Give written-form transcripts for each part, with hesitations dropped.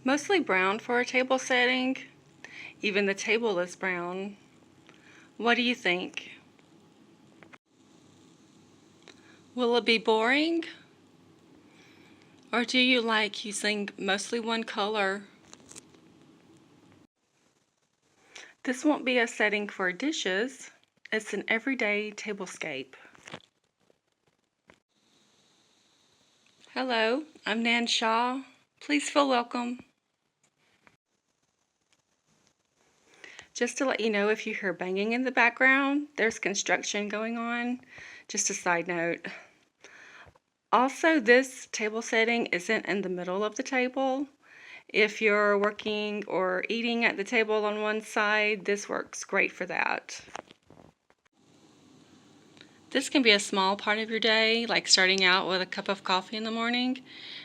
Mostly brown for a table setting. Even the table is brown. What do you think? Will it be boring? Or do you like using mostly one color? This won't be a setting for dishes. It's an everyday tablescape. Hello, I'm Nan Shaw. Please feel welcome. Just to let you know, if you hear banging in the background, there's construction going on. Just a side note. Also, this table setting isn't in the middle of the table. If you're working or eating at the table on one side, this works great for that. This can be a small part of your day, like starting out with a cup of coffee in the morning,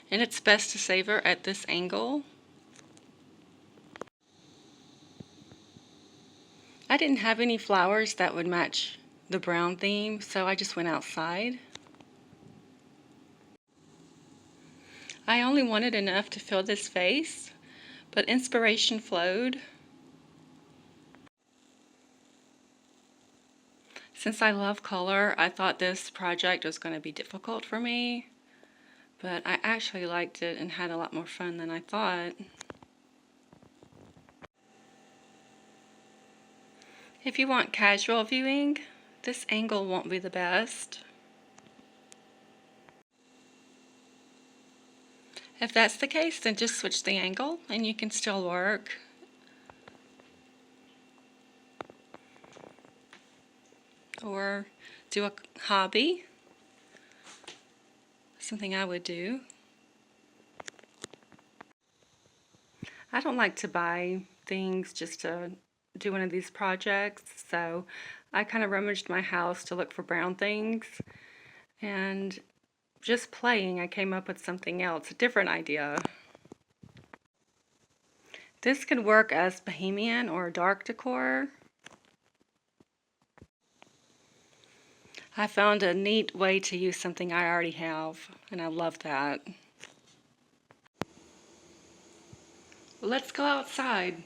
and it's best to savor at this angle. I didn't have any flowers that would match the brown theme, so I just went outside. I only wanted enough to fill this vase, but inspiration flowed. Since I love color, I thought this project was going to be difficult for me, but I actually liked it and had a lot more fun than I thought. If you want casual viewing, this angle won't be the best. If that's the case, then just switch the angle and you can still work. Or do a hobby, something I would do. I don't like to buy things just to do one of these projects, so I kind of rummaged my house to look for brown things, and just playing, I came up with something else, a different idea. This could work as bohemian or dark decor. I found a neat way to use something I already have, and I love that. Let's go outside.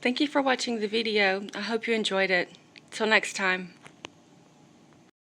Thank you for watching the video. I hope you enjoyed it. Till next time.